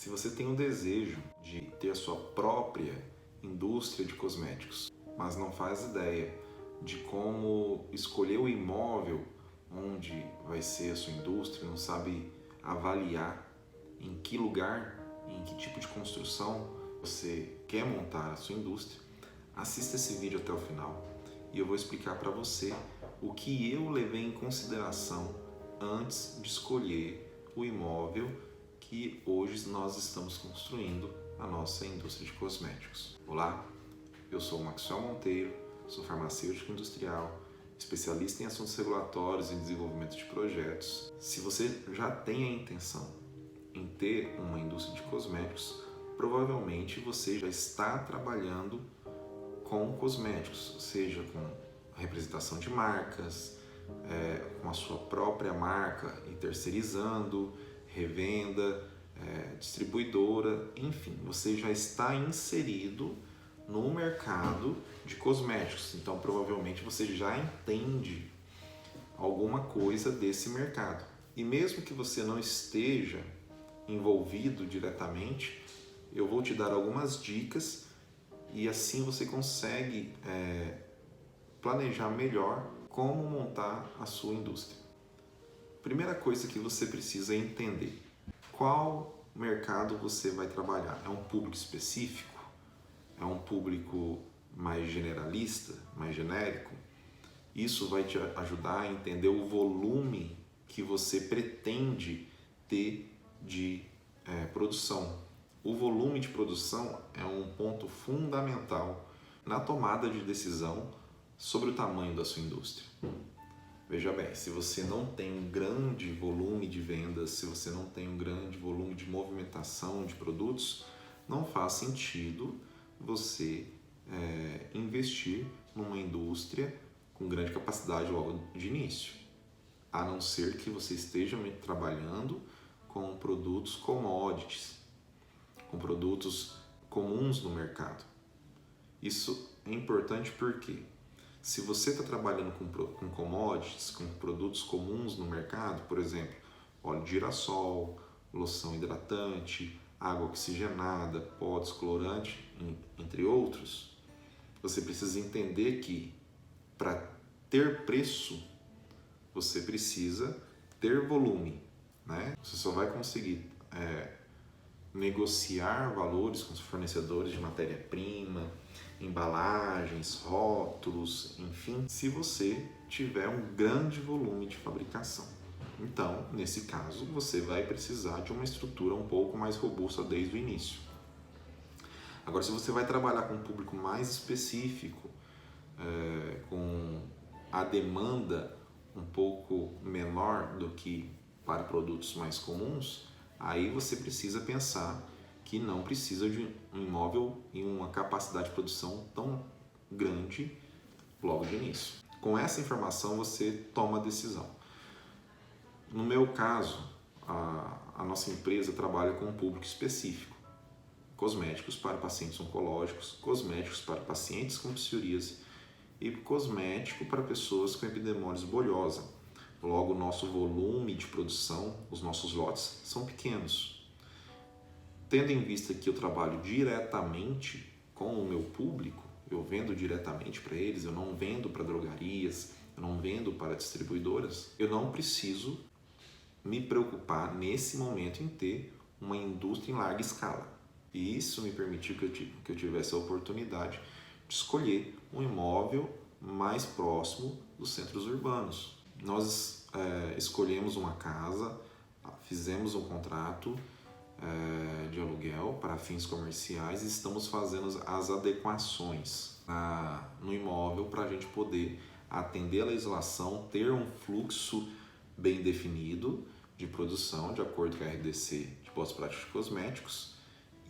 Se você tem o desejo de ter a sua própria indústria de cosméticos, mas não faz ideia de como escolher o imóvel onde vai ser a sua indústria, não sabe avaliar em que lugar, em que tipo de construção você quer montar a sua indústria, assista esse vídeo até o final e eu vou explicar para você o que eu levei em consideração antes de escolher o imóvel que hoje nós estamos construindo a nossa indústria de cosméticos. Olá, eu sou o Maxwell Monteiro, sou farmacêutico industrial, especialista em assuntos regulatórios e desenvolvimento de projetos. Se você já tem a intenção em ter uma indústria de cosméticos, provavelmente você já está trabalhando com cosméticos, seja com representação de marcas, com a sua própria marca e terceirizando, revenda, distribuidora, enfim, você já está inserido no mercado de cosméticos, então provavelmente você já entende alguma coisa desse mercado. E mesmo que você não esteja envolvido diretamente, eu vou te dar algumas dicas e assim você consegue planejar melhor como montar a sua indústria. Primeira coisa que você precisa entender: qual mercado você vai trabalhar? É um público específico? É um público mais generalista, mais genérico? Isso vai te ajudar a entender o volume que você pretende ter de produção. O volume de produção é um ponto fundamental na tomada de decisão sobre o tamanho da sua indústria. Veja bem, se você não tem um grande volume de vendas, se você não tem um grande volume de movimentação de produtos, não faz sentido você investir numa indústria com grande capacidade logo de início, a não ser que você esteja trabalhando com produtos commodities, com produtos comuns no mercado. Isso é importante porque se você está trabalhando com commodities, com produtos comuns no mercado, por exemplo, óleo de girassol, loção hidratante, água oxigenada, pó descolorante, entre outros, você precisa entender que para ter preço, você precisa ter volume, né? Você só vai conseguir negociar valores com os fornecedores de matéria-prima, embalagens, rótulos, enfim, se você tiver um grande volume de fabricação. Então, nesse caso, você vai precisar de uma estrutura um pouco mais robusta desde o início. Agora, se você vai trabalhar com um público mais específico, com a demanda um pouco menor do que para produtos mais comuns, aí você precisa pensar que não precisa de um imóvel e uma capacidade de produção tão grande logo de início. Com essa informação você toma a decisão. No meu caso, a nossa empresa trabalha com um público específico: cosméticos para pacientes oncológicos, cosméticos para pacientes com psoríase e cosmético para pessoas com epidermólise bolhosa. Logo, o nosso volume de produção, os nossos lotes são pequenos. Tendo em vista que eu trabalho diretamente com o meu público, eu vendo diretamente para eles, eu não vendo para drogarias, eu não vendo para distribuidoras, eu não preciso me preocupar nesse momento em ter uma indústria em larga escala. E isso me permitiu que eu tivesse a oportunidade de escolher um imóvel mais próximo dos centros urbanos. Nós escolhemos uma casa, fizemos um contrato de aluguel para fins comerciais e estamos fazendo as adequações no imóvel para a gente poder atender a legislação, ter um fluxo bem definido de produção de acordo com a RDC de boas práticas de cosméticos,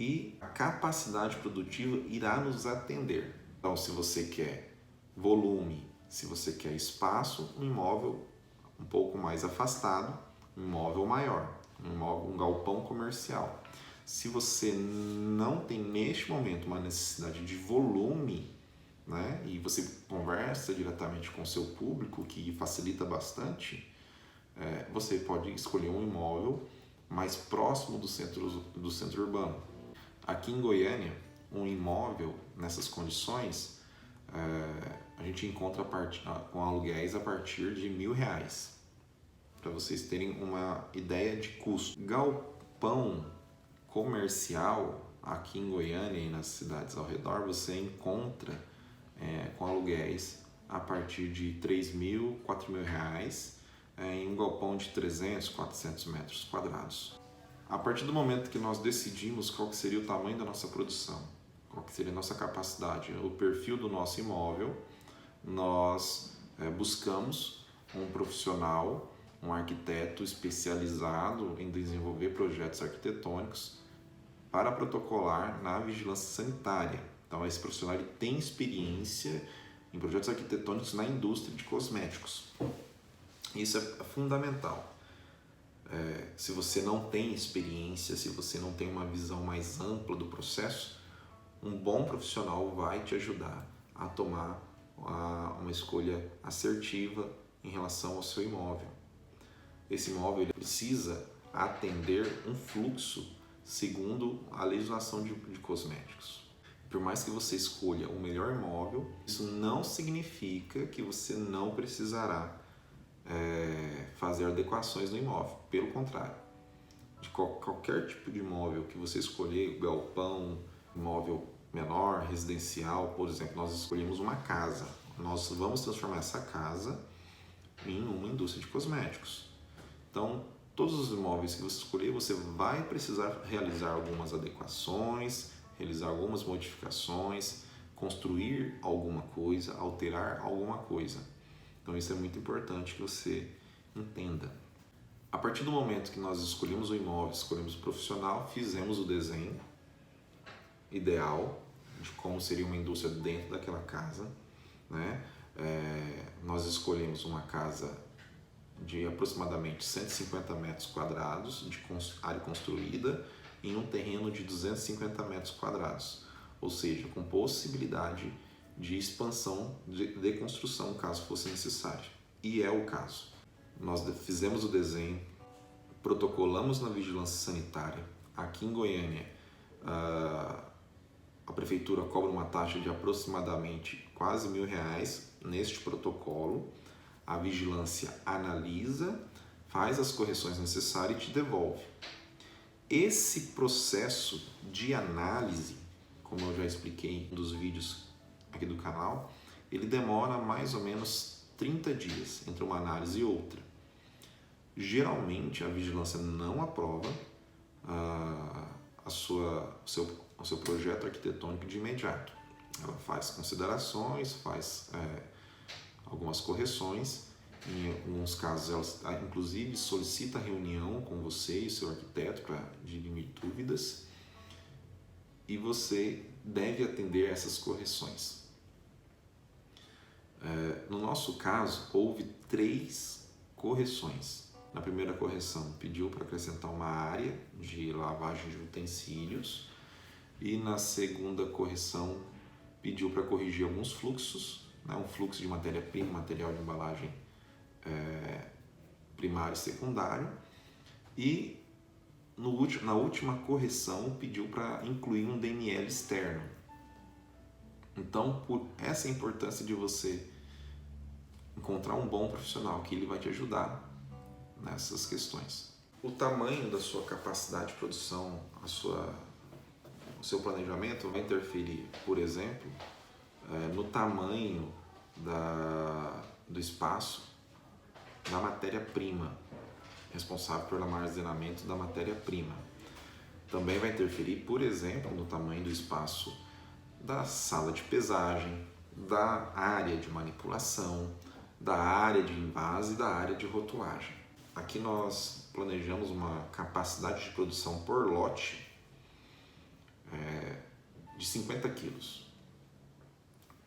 e a capacidade produtiva irá nos atender. Então, se você quer volume, se você quer espaço, um imóvel um pouco mais afastado, um imóvel maior, um galpão comercial. Se você não tem neste momento uma necessidade de volume, né, e você conversa diretamente com o seu público, que facilita bastante, você pode escolher um imóvel mais próximo do centro urbano. Aqui em Goiânia, um imóvel nessas condições, a gente encontra com aluguéis a partir de R$1.000, para vocês terem uma ideia de custo. Galpão comercial aqui em Goiânia e nas cidades ao redor, você encontra com aluguéis a partir de R$3.000, R$4.000, em um galpão de 300, 400 metros quadrados. A partir do momento que nós decidimos qual que seria o tamanho da nossa produção, qual que seria a nossa capacidade, o perfil do nosso imóvel, nós buscamos um profissional, um arquiteto especializado em desenvolver projetos arquitetônicos para protocolar na vigilância sanitária. Então, esse profissional ele tem experiência em projetos arquitetônicos na indústria de cosméticos. Isso é fundamental. Se você não tem experiência, se você não tem uma visão mais ampla do processo, um bom profissional vai te ajudar a tomar uma escolha assertiva em relação ao seu imóvel. Esse imóvel ele precisa atender um fluxo segundo a legislação de cosméticos. Por mais que você escolha o melhor imóvel, isso não significa que você não precisará fazer adequações no imóvel. Pelo contrário, de qualquer tipo de imóvel que você escolher, galpão, imóvel menor, residencial, por exemplo, nós escolhemos uma casa. Nós vamos transformar essa casa em uma indústria de cosméticos. Então, todos os imóveis que você escolher, você vai precisar realizar algumas adequações, realizar algumas modificações, construir alguma coisa, alterar alguma coisa. Então isso é muito importante que você entenda. A partir do momento que nós escolhemos o imóvel, escolhemos o profissional, fizemos o desenho ideal de como seria uma indústria dentro daquela casa, né? Nós escolhemos uma casa de aproximadamente 150 metros quadrados de área construída em um terreno de 250 metros quadrados, ou seja, com possibilidade de expansão, de construção, caso fosse necessário. E é o caso. Nós fizemos o desenho, protocolamos na vigilância sanitária. Aqui em Goiânia, a prefeitura cobra uma taxa de aproximadamente quase R$1.000 neste protocolo. A vigilância analisa, faz as correções necessárias e te devolve. Esse processo de análise, como eu já expliquei em um dos vídeos aqui do canal, ele demora mais ou menos 30 dias entre uma análise e outra. Geralmente a vigilância não aprova o seu projeto arquitetônico de imediato. Ela faz considerações, faz algumas correções. Em alguns casos, ela inclusive solicita reunião com você e seu arquiteto para dirimir dúvidas, e você deve atender essas correções. No nosso caso, houve 3 correções. Na primeira correção, pediu para acrescentar uma área de lavagem de utensílios, e na segunda correção, pediu para corrigir alguns fluxos, um fluxo de matéria-prima, material de embalagem primário e secundário, e na última correção pediu para incluir um DNL externo. Então, por essa importância de você encontrar um bom profissional que ele vai te ajudar nessas questões. O tamanho da sua capacidade de produção, o seu planejamento vai interferir, por exemplo, no tamanho do espaço da matéria-prima, responsável pelo armazenamento da matéria-prima. Também vai interferir, por exemplo, no tamanho do espaço da sala de pesagem, da área de manipulação, da área de envase e da área de rotulagem. Aqui nós planejamos uma capacidade de produção por lote de 50 quilos.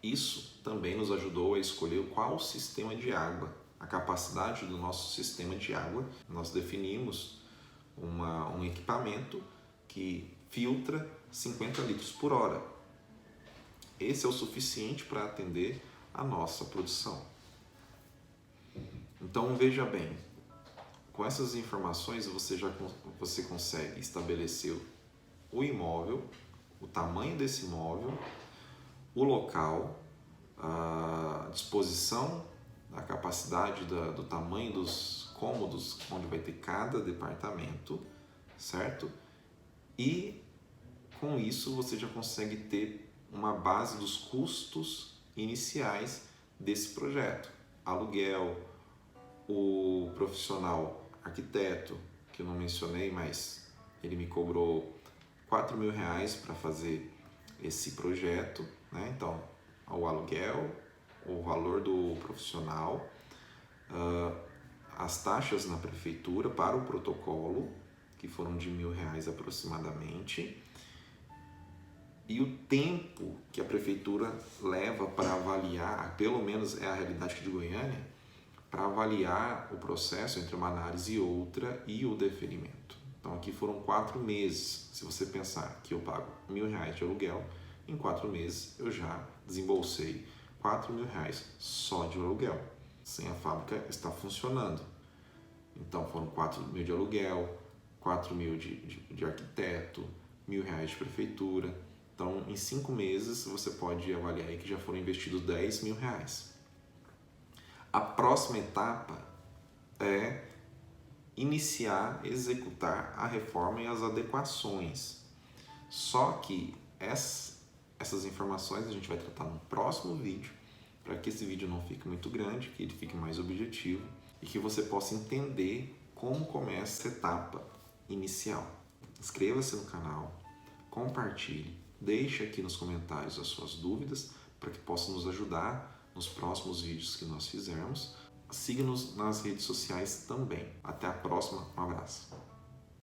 Isso também nos ajudou a escolher qual sistema de água, a capacidade do nosso sistema de água. Nós definimos um equipamento que filtra 50 litros por hora. Esse é o suficiente para atender a nossa produção. Então veja bem, Com essas informações você consegue estabelecer o imóvel, o tamanho desse imóvel, o local, a disposição, a capacidade do tamanho dos cômodos onde vai ter cada departamento, certo? E com isso você já consegue ter uma base dos custos iniciais desse projeto. Aluguel, o profissional arquiteto, que eu não mencionei, mas ele me cobrou R$4.000 para fazer esse projeto, né? Então, o aluguel, o valor do profissional, as taxas na prefeitura para o protocolo, que foram de R$1.000 aproximadamente, e o tempo que a prefeitura leva para avaliar, pelo menos é a realidade aqui de Goiânia, para avaliar o processo entre uma análise e outra e o deferimento. Então aqui foram 4 meses. Se você pensar que eu pago R$1.000 de aluguel, em 4 meses eu já desembolsei R$4.000 só de aluguel, sem a fábrica estar funcionando. Então foram R$4.000 de aluguel, R$4.000 de arquiteto, R$1.000 de prefeitura. Então em 5 meses você pode avaliar aí que já foram investidos R$10.000. A próxima etapa é iniciar, executar a reforma e as adequações. Só que essas informações a gente vai tratar no próximo vídeo, para que esse vídeo não fique muito grande, que ele fique mais objetivo e que você possa entender como começa essa etapa inicial. Inscreva-se no canal, compartilhe, deixe aqui nos comentários as suas dúvidas para que possa nos ajudar nos próximos vídeos que nós fizermos. Siga-nos nas redes sociais também. Até a próxima, um abraço.